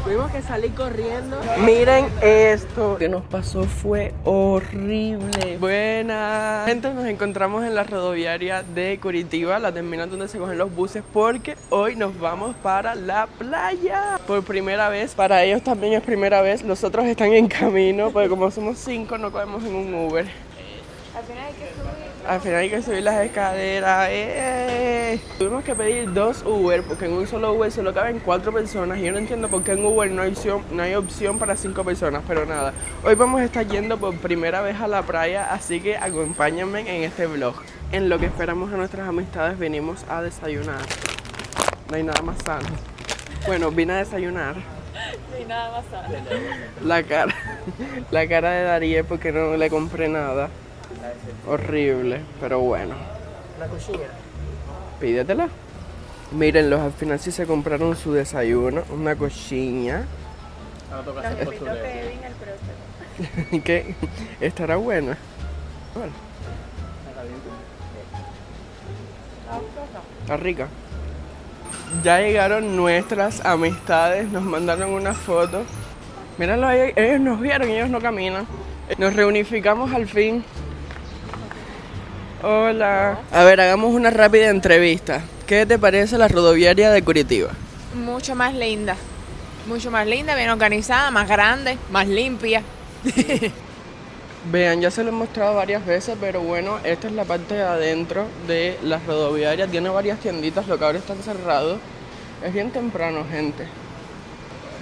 Tuvimos que salir corriendo. Miren esto. Lo que nos pasó fue horrible. Buenas. Gente, nos encontramos en la rodoviaria de Curitiba, la terminal donde se cogen los buses, porque hoy nos vamos para la playa. Por primera vez. Para ellos también es primera vez. Los otros están en camino, porque como somos 5 no cabemos en un Uber. Al final hay que subir las escaleras. Tuvimos que pedir 2 Uber porque en un solo Uber solo caben 4 personas. Y yo no entiendo por qué en Uber no hay opción para 5 personas. Pero nada, hoy vamos a estar yendo por primera vez a la playa. Así que acompáñenme en este vlog. En lo que esperamos a nuestras amistades venimos a desayunar. No hay nada más sano. Bueno, vine a desayunar. No hay nada más sano. La cara de Darío porque no le compré nada. Horrible, pero bueno. Una cochina. Pídetela. Mírenlos, al final sí se compraron su desayuno, una cochiña. Los invito a que venga el próximo. ¿Qué? ¿Estará buena? Bueno. Está rica. Ya llegaron nuestras amistades, nos mandaron una foto. Míralo ahí, ellos nos vieron, ellos no caminan. Nos reunificamos al fin. Hola. A ver, hagamos una rápida entrevista. ¿Qué te parece la rodoviaria de Curitiba? Mucho más linda, bien organizada, más grande, más limpia. Vean, ya se lo he mostrado varias veces, pero bueno, esta es la parte de adentro de la rodoviaria. Tiene varias tienditas, lo que ahora están cerrados. Es bien temprano, gente.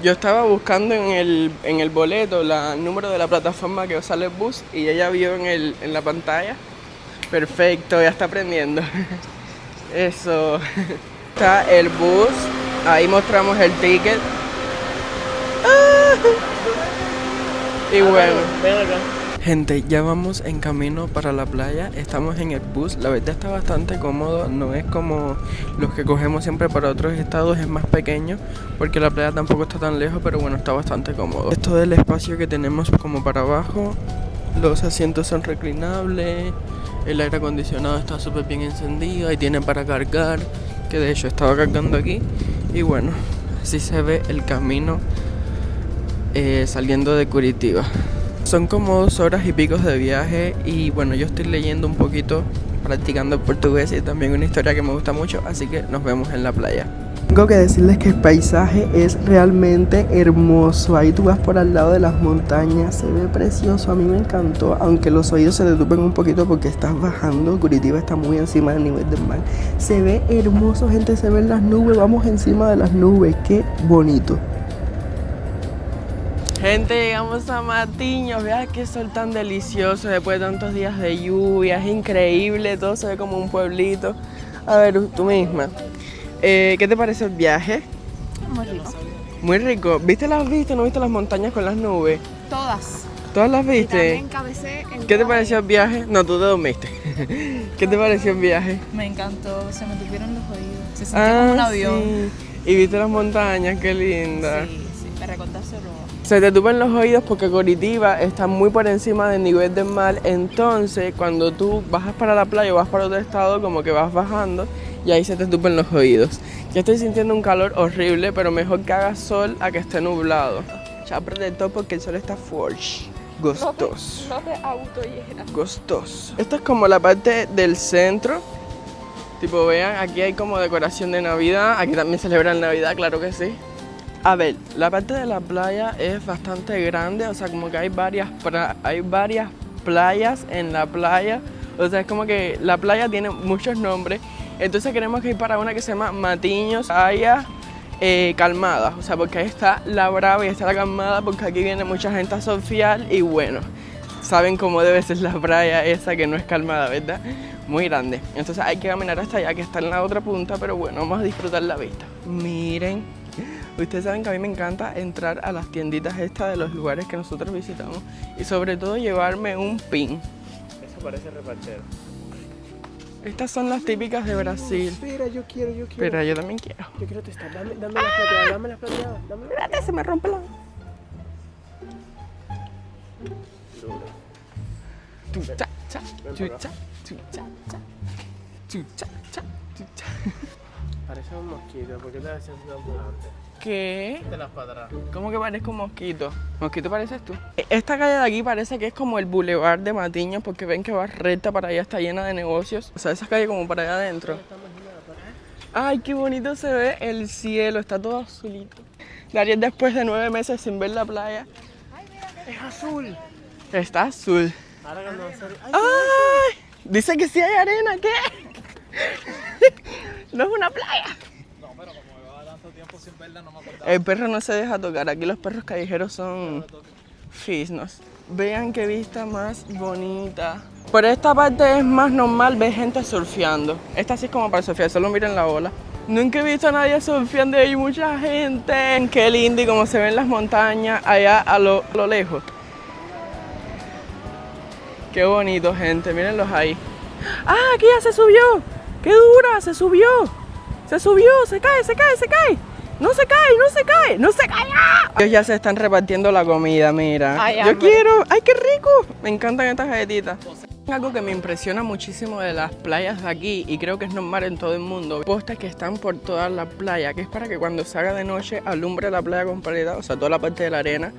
Yo estaba buscando en el boleto el número de la plataforma que sale el bus y ella vio en la pantalla. Perfecto, ya está aprendiendo. Eso. Está el bus, ahí mostramos el ticket. Y bueno. Ven acá. Gente, ya vamos en camino para la playa, estamos en el bus, la verdad está bastante cómodo, no es como los que cogemos siempre para otros estados, es más pequeño, porque la playa tampoco está tan lejos, pero bueno, está bastante cómodo. Es todo el espacio que tenemos como para abajo, los asientos son reclinables, el aire acondicionado está súper bien encendido, y tiene para cargar, que de hecho estaba cargando aquí, y bueno, así se ve el camino saliendo de Curitiba. Son como 2 horas y pico de viaje y bueno, yo estoy leyendo un poquito, practicando portugués y también una historia que me gusta mucho, así que nos vemos en la playa. Tengo que decirles que el paisaje es realmente hermoso, ahí tú vas por al lado de las montañas, se ve precioso, a mí me encantó, aunque los oídos se detupen un poquito porque estás bajando, Curitiba está muy encima del nivel del mar. Se ve hermoso, gente, se ven las nubes, vamos encima de las nubes, qué bonito. Gente, llegamos a Matiño, vean qué sol tan delicioso después de tantos días de lluvia, es increíble, todo se ve como un pueblito. A ver, tú misma, ¿qué te pareció el viaje? Muy rico. Muy rico, ¿viste las vistas? ¿No viste las montañas con las nubes? Todas. ¿Todas las viste? También cabecé en ¿Qué te pareció el viaje? No, tú te dormiste. ¿Qué te pareció el viaje? Me encantó, se me tupieron los oídos. Se sintió como un avión. Sí. Y viste las montañas, qué linda. Sí, me recordaste lo... Se te tupen los oídos porque Curitiba está muy por encima del nivel del mar, entonces cuando tú bajas para la playa o vas para otro estado como que vas bajando y ahí se te tupen los oídos. Ya estoy sintiendo un calor horrible, pero mejor que haga sol a que esté nublado. Ya protector porque el sol está fuerte. Gostoso. No te autohieras. Gostoso. Esto es como la parte del centro. Tipo, vean, aquí hay como decoración de Navidad. Aquí también celebran Navidad, claro que sí. A ver, la parte de la playa es bastante grande, o sea, como que hay varias playas en la playa, o sea, es como que la playa tiene muchos nombres, entonces queremos ir para una que se llama Matiños, Playa Calmada, o sea, porque ahí está la Brava y está la Calmada, porque aquí viene mucha gente a surfear y bueno, saben cómo debe ser la playa esa que no es calmada, ¿verdad? Muy grande, entonces hay que caminar hasta allá, que está en la otra punta, pero bueno, vamos a disfrutar la vista. Miren. Ustedes saben que a mí me encanta entrar a las tienditas estas de los lugares que nosotros visitamos y sobre todo llevarme un pin. Eso parece repartero. Estas son las típicas de Brasil. Espera, yo quiero. Pero yo también quiero. Yo quiero testar, dame las plateadas, Espérate, se me rompe la... Chucha, cha, chucha, chucha, cha, chucha, cha, chucha. Parece un mosquito, ¿por qué te haces un ambulante? ¿Qué? De las para atrás. ¿Cómo que parezco un mosquito? ¿Mosquito pareces tú? Esta calle de aquí parece que es como el Boulevard de Matiños, porque ven que va recta para allá, está llena de negocios. O sea, esa calle como para allá adentro. Ay, qué bonito se ve el cielo, está todo azulito. Dariel después de 9 meses sin ver la playa. Es azul. Está azul. Ahora cuando va a salir. ¡Ay! ¡Ay! Dice que sí hay arena, ¿qué? No es una playa. No, pero como llevaba tanto tiempo sin verla, no me acordaba. El perro no se deja tocar, aquí los perros callejeros son fisnos. Vean qué vista más bonita. Por esta parte es más normal ver gente surfeando. Esta sí es como para surfear, solo miren la ola. Nunca he visto a nadie surfeando y hay mucha gente. Qué lindo y como se ven las montañas allá a lo lejos. Qué bonito, gente, mírenlos ahí. ¡Ah, aquí ya se subió! ¡Qué dura! ¡Se subió! ¡Se subió! ¡Se cae, se cae, se cae! ¡No se cae, no se cae! ¡No se cae! ¡Ah! Ellos ya se están repartiendo la comida, mira. Ay, Yo hambre. quiero. ¡Ay, qué rico! Me encantan estas galletitas. Algo que me impresiona muchísimo de las playas de aquí, y creo que es normal en todo el mundo, postes que están por toda la playa, que es para que cuando se haga de noche alumbre la playa completa, o sea, toda la parte de la arena.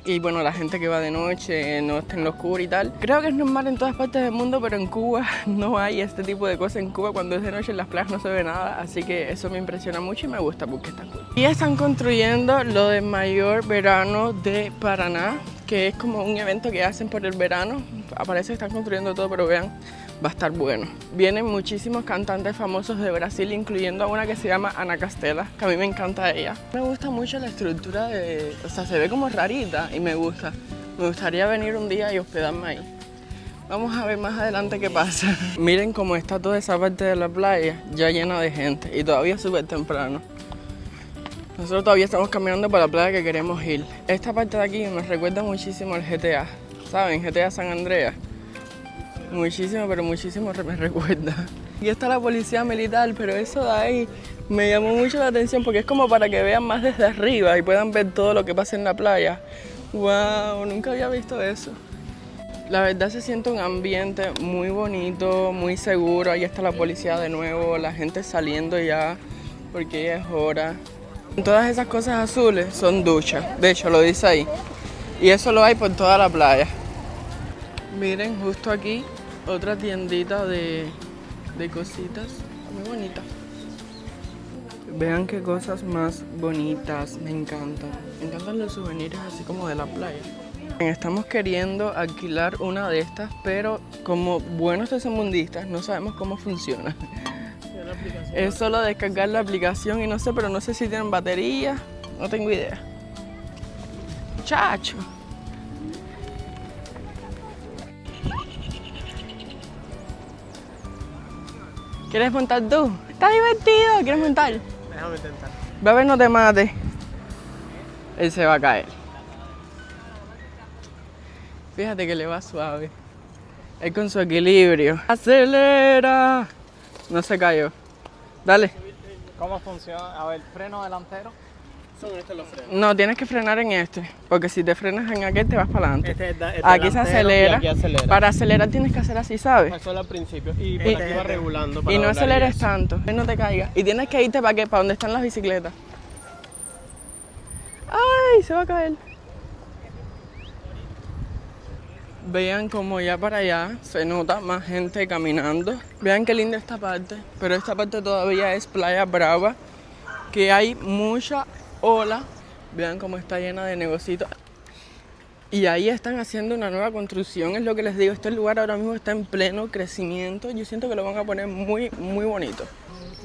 Y bueno, la gente que va de noche no esté en lo oscuro y tal. Creo que es normal en todas partes del mundo, pero en Cuba no hay este tipo de cosas. En Cuba cuando es de noche en las playas no se ve nada, así que eso me impresiona mucho y me gusta porque está cool. Y están construyendo lo del mayor verano de Paraná, que es como un evento que hacen por el verano. Parece que están construyendo todo, pero vean, va a estar bueno. Vienen muchísimos cantantes famosos de Brasil, incluyendo a una que se llama Ana Castela, que a mí me encanta ella. Me gusta mucho la estructura de... O sea, se ve como rarita y me gusta. Me gustaría venir un día y hospedarme ahí. Vamos a ver más adelante qué pasa. Miren cómo está toda esa parte de la playa, ya llena de gente y todavía es súper temprano. Nosotros todavía estamos caminando por la playa que queremos ir. Esta parte de aquí me recuerda muchísimo al GTA, ¿saben? GTA San Andreas. Muchísimo, pero muchísimo me recuerda. Aquí está la policía militar, pero eso de ahí me llamó mucho la atención porque es como para que vean más desde arriba y puedan ver todo lo que pasa en la playa. ¡Wow! Nunca había visto eso. La verdad se siente un ambiente muy bonito, muy seguro. Ahí está la policía de nuevo, la gente saliendo ya porque ya es hora. Todas esas cosas azules son duchas, de hecho lo dice ahí. Y eso lo hay por toda la playa. Miren, justo aquí, otra tiendita de cositas, muy bonita. Vean qué cosas más bonitas, me encantan. Me encantan los souvenirs así como de la playa. Estamos queriendo alquilar una de estas, pero como buenos tercermundistas no sabemos cómo funciona. Es solo descargar la aplicación y no sé, pero no sé si tienen batería, no tengo idea. Chacho. ¿Quieres montar tú? Está divertido, ¿quieres montar? Déjame intentar. Bebé, no te mate. Él se va a caer. Fíjate que le va suave. Él con su equilibrio. ¡Acelera! No se cayó. Dale. ¿Cómo funciona? A ver, freno delantero. Son estos los frenos. No, tienes que frenar en este. Porque si te frenas en aquel, te vas para adelante. Este Aquí se delantero acelera. y aquí acelera. Para acelerar tienes que hacer así, ¿sabes? Eso al principio. Y por aquí va regulando. Para Y no doblar aceleres eso. tanto, no te caigas. Y tienes que irte para qué, para donde están las bicicletas. ¡Ay! Se va a caer. Vean como ya para allá se nota más gente caminando. Vean qué linda esta parte. Pero esta parte todavía es Playa Brava, que hay mucha ola. Vean cómo está llena de negocios. Y ahí están haciendo una nueva construcción, es lo que les digo. Este lugar ahora mismo está en pleno crecimiento. Yo siento que lo van a poner muy, muy bonito.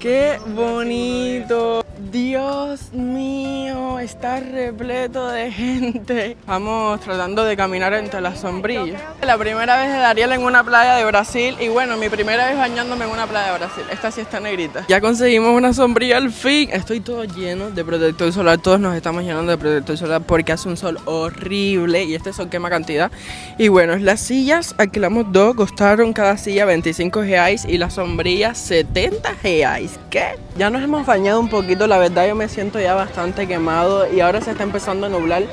¡Qué bonito! Dios mío, está repleto de gente. Vamos tratando de caminar entre las sombrillas. La primera vez de Dariel en una playa de Brasil y bueno, mi primera vez bañándome en una playa de Brasil. Esta sí está negrita. Ya conseguimos una sombrilla al fin. Estoy todo lleno de protector solar. Todos nos estamos llenando de protector solar porque hace un sol horrible y este sol quema cantidad. Y bueno, las sillas alquilamos 2, costaron cada silla 25 reais y la sombrilla 70 reais. ¿Qué? Ya nos hemos bañado un poquito, la verdad yo me siento ya bastante quemado y ahora se está empezando a nublar,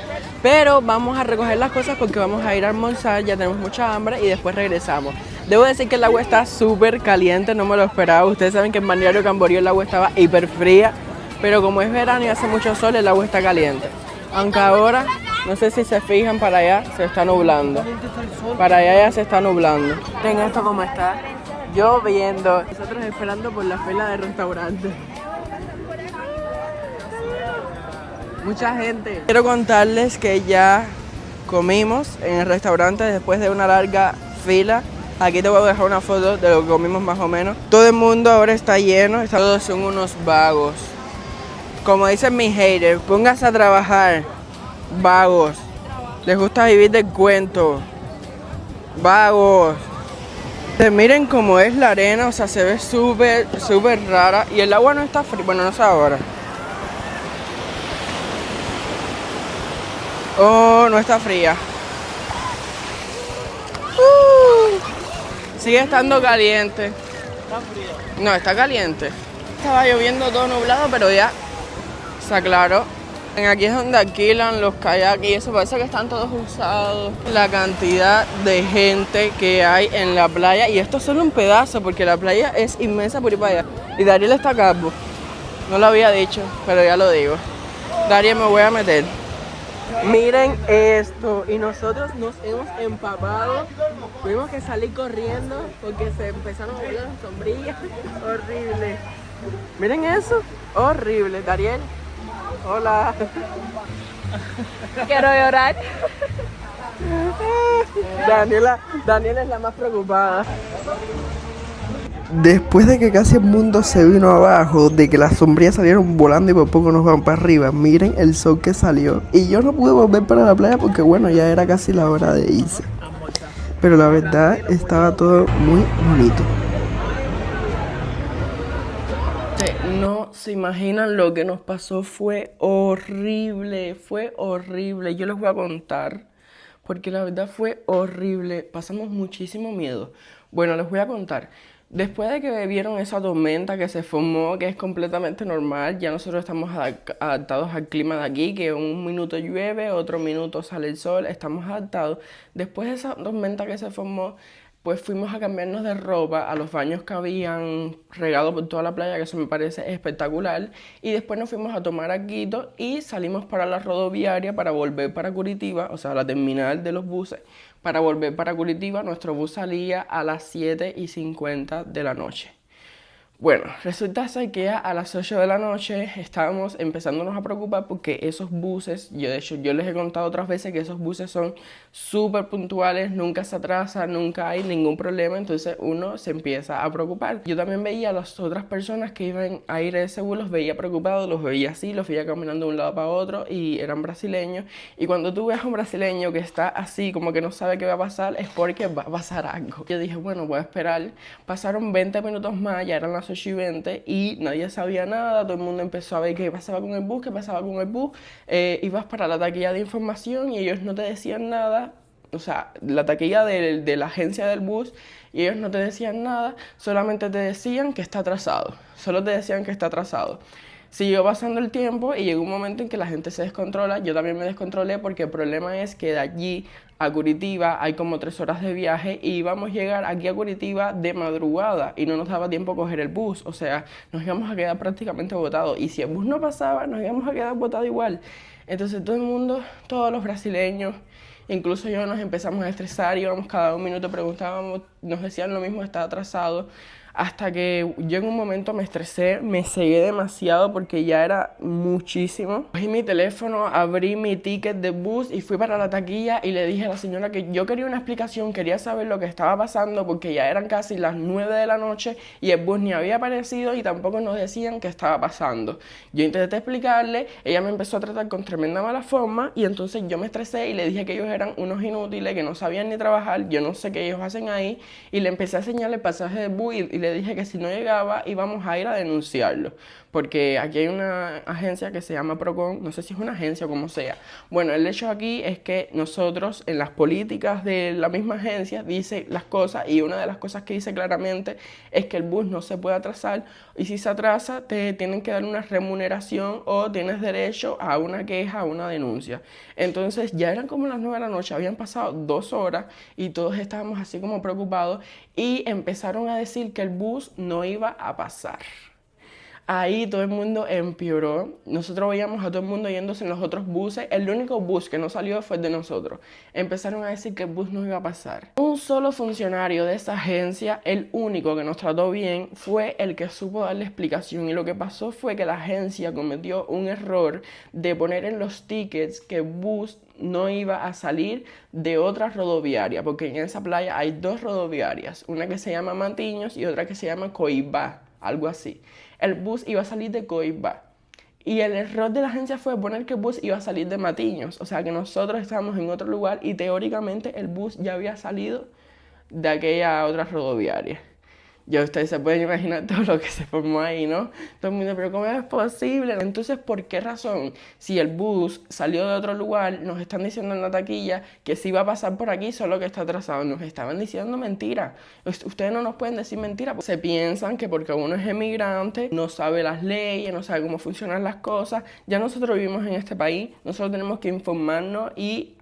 pero vamos a recoger las cosas porque vamos a ir a almorzar, ya tenemos mucha hambre y después regresamos. Debo decir que el agua está súper caliente, no me lo esperaba. Ustedes saben que en Balneario Camboriú el agua estaba hiper fría, pero como es verano y hace mucho sol, el agua está caliente. Aunque ahora, no sé si se fijan, para allá se está nublando. Para allá ya se está nublando. Miren esto como está lloviendo. Nosotros esperando por la fila de restaurantes. Mucha gente. Quiero contarles que ya comimos en el restaurante después de una larga fila. Aquí te voy a dejar una foto de lo que comimos más o menos. Todo el mundo ahora está lleno. Todos son unos vagos. Como dicen mis haters, pónganse a trabajar. Vagos. Les gusta vivir del cuento. Vagos. Miren cómo es la arena. O sea, se ve súper rara. Y el agua no está fría. Bueno, no sé ahora. Oh, no está fría. Sigue estando caliente. Está frío. No, está caliente. Estaba lloviendo todo nublado, pero ya se aclaró. Aquí es donde alquilan los kayaks y eso, parece que están todos usados. La cantidad de gente que hay en la playa. Y esto es solo un pedazo, porque la playa es inmensa por ahí para allá. Y Dariel está calvo. No lo había dicho, pero ya lo digo. Dariel, me voy a meter. Miren esto, y nosotros nos hemos empapado. Tuvimos que salir corriendo porque se empezaron a ver las sombrillas. Horrible. Miren eso, horrible. Dariel, hola. Quiero llorar. Daniela es la más preocupada. Después de que casi el mundo se vino abajo, de que las sombrillas salieron volando y por poco nos van para arriba, miren el sol que salió. Y yo no pude volver para la playa porque bueno, ya era casi la hora de irse. Pero la verdad estaba todo muy bonito. No se imaginan lo que nos pasó, fue horrible. Yo les voy a contar, porque la verdad fue horrible, pasamos muchísimo miedo. Bueno, les voy a contar. Después de que vieron esa tormenta que se formó, que es completamente normal, ya nosotros estamos adaptados al clima de aquí, que un minuto llueve, otro minuto sale el sol, estamos adaptados. Después de esa tormenta que se formó, pues fuimos a cambiarnos de ropa a los baños que habían regado por toda la playa, que eso me parece espectacular. Y después nos fuimos a tomar algo y salimos para la rodoviaria para volver para Curitiba, o sea, la terminal de los buses. Para volver para Curitiba, nuestro bus salía a las 7:50 de la noche. Bueno, resulta ser que ya a las 8 de la noche estábamos empezándonos a preocupar porque esos buses, de hecho yo les he contado otras veces que esos buses son súper puntuales, nunca se atrasan, nunca hay ningún problema, entonces uno se empieza a preocupar. Yo también veía a las otras personas que iban a ir a ese bus, los veía preocupados, los veía así, los veía caminando de un lado para otro y eran brasileños. Y cuando tú ves a un brasileño que está así, como que no sabe qué va a pasar, es porque va a pasar algo. Yo dije, bueno, voy a esperar. Pasaron 20 minutos más, ya eran las 8:20 y nadie sabía nada, todo el mundo empezó a ver qué pasaba con el bus, ibas para la taquilla de información y ellos no te decían nada, o sea, la taquilla de la agencia del bus, y ellos no te decían nada, solamente te decían que está atrasado, Siguió pasando el tiempo y llegó un momento en que la gente se descontrola. Yo también me descontrolé porque el problema es que de allí a Curitiba hay como 3 horas de viaje y íbamos a llegar aquí a Curitiba de madrugada y no nos daba tiempo a coger el bus. O sea, nos íbamos a quedar prácticamente botados y si el bus no pasaba, nos íbamos a quedar botados igual. Entonces todo el mundo, todos los brasileños, incluso yo, nos empezamos a estresar, íbamos cada un minuto, preguntábamos, nos decían lo mismo, está atrasado. Hasta que yo en un momento me estresé, me cegué demasiado porque ya era muchísimo. Cogí mi teléfono, abrí mi ticket de bus y fui para la taquilla y le dije a la señora que yo quería una explicación, quería saber lo que estaba pasando porque ya eran casi las 9 de la noche y el bus ni había aparecido y tampoco nos decían qué estaba pasando. Yo intenté explicarle, ella me empezó a tratar con tremenda mala forma y entonces yo me estresé y le dije que ellos eran unos inútiles, que no sabían ni trabajar, yo no sé qué ellos hacen ahí, y le empecé a enseñarle el pasaje del bus y le dije que si no llegaba íbamos a ir a denunciarlo, porque aquí hay una agencia que se llama Procon, no sé si es una agencia o como sea. Bueno, el hecho aquí es que nosotros en las políticas de la misma agencia dice las cosas y una de las cosas que dice claramente es que el bus no se puede atrasar y si se atrasa te tienen que dar una remuneración o tienes derecho a una queja, a una denuncia. Entonces ya eran como las 9 de la noche, habían pasado 2 horas y todos estábamos así como preocupados y empezaron a decir que el bus no iba a pasar. Ahí todo el mundo empeoró. Nosotros veíamos a todo el mundo yéndose en los otros buses. El único bus que no salió fue el de nosotros. Empezaron a decir que el bus no iba a pasar. Un solo funcionario de esa agencia, el único que nos trató bien, fue el que supo darle explicación. Y lo que pasó fue que la agencia cometió un error de poner en los tickets que el bus no iba a salir de otra rodoviaria, porque en esa playa hay dos rodoviarias, una que se llama Matiños y otra que se llama Coibá, algo así. El bus iba a salir de Coibá y el error de la agencia fue poner que el bus iba a salir de Matiños, o sea que nosotros estábamos en otro lugar y teóricamente el bus ya había salido de aquella otra rodoviaria. Ya ustedes se pueden imaginar todo lo que se formó ahí, ¿no? Todo el mundo, pero ¿cómo es posible? Entonces, ¿por qué razón? Si el bus salió de otro lugar, nos están diciendo en la taquilla que sí va a pasar por aquí, solo que está atrasado. Nos estaban diciendo mentira. Ustedes no nos pueden decir mentira. Se piensan que porque uno es emigrante, no sabe las leyes, no sabe cómo funcionan las cosas. Ya nosotros vivimos en este país, nosotros tenemos que informarnos y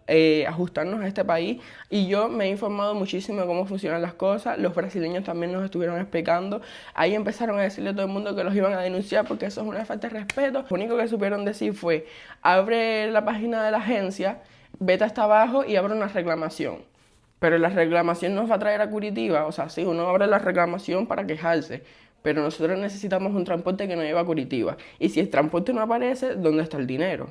ajustarnos a este país, y yo me he informado muchísimo de cómo funcionan las cosas. Los brasileños también nos estuvieron explicando. Ahí empezaron a decirle a todo el mundo que los iban a denunciar porque eso es una falta de respeto. Lo único que supieron decir fue: abre la página de la agencia, vete hasta abajo y abre una reclamación. Pero la reclamación nos va a traer a Curitiba. O sea, sí, uno abre la reclamación para quejarse, pero nosotros necesitamos un transporte que nos lleve a Curitiba. Y si el transporte no aparece, ¿dónde está el dinero?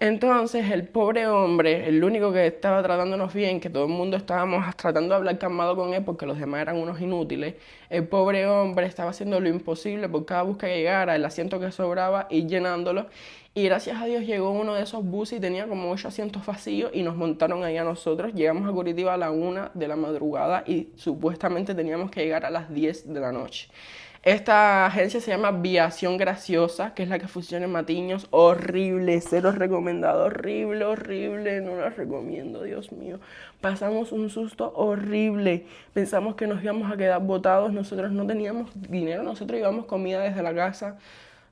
Entonces el pobre hombre, el único que estaba tratándonos bien, que todo el mundo estábamos tratando de hablar calmado con él porque los demás eran unos inútiles, el pobre hombre estaba haciendo lo imposible por cada bus que llegara, el asiento que sobraba, ir llenándolo. Y gracias a Dios llegó uno de esos buses y tenía como 8 asientos vacíos y nos montaron ahí a nosotros. Llegamos a Curitiba a la 1 de la madrugada y supuestamente teníamos que llegar a las 10 de la noche. Esta agencia se llama Viación Graciosa, que es la que funciona en Matiños. Horrible, cero recomendado, horrible, horrible, no la recomiendo, Dios mío. Pasamos un susto horrible, pensamos que nos íbamos a quedar botados, nosotros no teníamos dinero, nosotros llevamos comida desde la casa.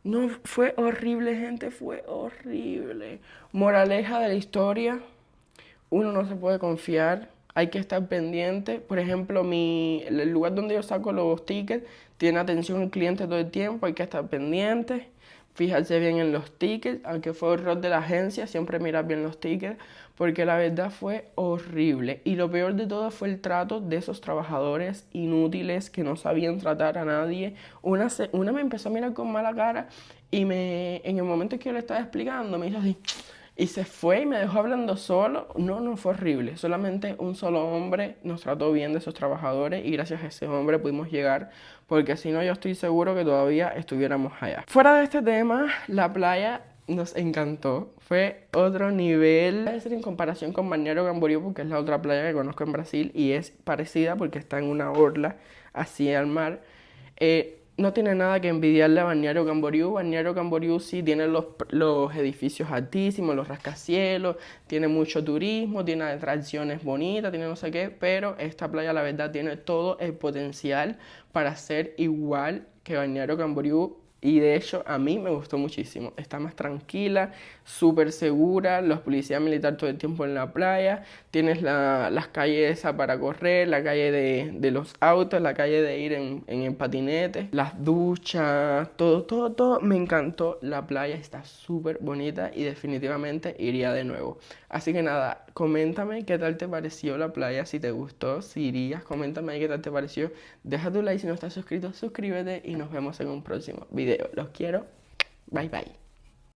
No, fue horrible, gente, fue horrible. Moraleja de la historia: uno no se puede confiar, hay que estar pendiente. Por ejemplo, el lugar donde yo saco los tickets tiene atención al cliente todo el tiempo, hay que estar pendiente, fijarse bien en los tickets, aunque fue error de la agencia, siempre mirar bien los tickets, porque la verdad fue horrible. Y lo peor de todo fue el trato de esos trabajadores inútiles que no sabían tratar a nadie. Una me empezó a mirar con mala cara y en el momento que yo le estaba explicando me hizo así y se fue y me dejó hablando solo. No fue horrible, solamente un solo hombre nos trató bien de esos trabajadores y gracias a ese hombre pudimos llegar, porque si no yo estoy seguro que todavía estuviéramos allá. Fuera de este tema, la playa nos encantó, fue otro nivel. Voy a decir en comparación con Balneario Camboriú, porque es la otra playa que conozco en Brasil y es parecida porque está en una orla así al mar. No tiene nada que envidiarle a Balneario Camboriú. Balneario Camboriú sí tiene los edificios altísimos, los rascacielos, tiene mucho turismo, tiene atracciones bonitas, tiene no sé qué, pero esta playa la verdad tiene todo el potencial para ser igual que Balneario Camboriú. Y de hecho a mí me gustó muchísimo, está más tranquila, súper segura, los policías militares todo el tiempo en la playa, tienes las calles esa para correr, la calle de los autos, la calle de ir en el patinete, las duchas, todo, me encantó, la playa está súper bonita y definitivamente iría de nuevo. Así que nada, coméntame qué tal te pareció la playa, si te gustó, si irías, coméntame ahí qué tal te pareció, deja tu like si no estás suscrito, suscríbete y nos vemos en un próximo video. Los quiero, bye bye.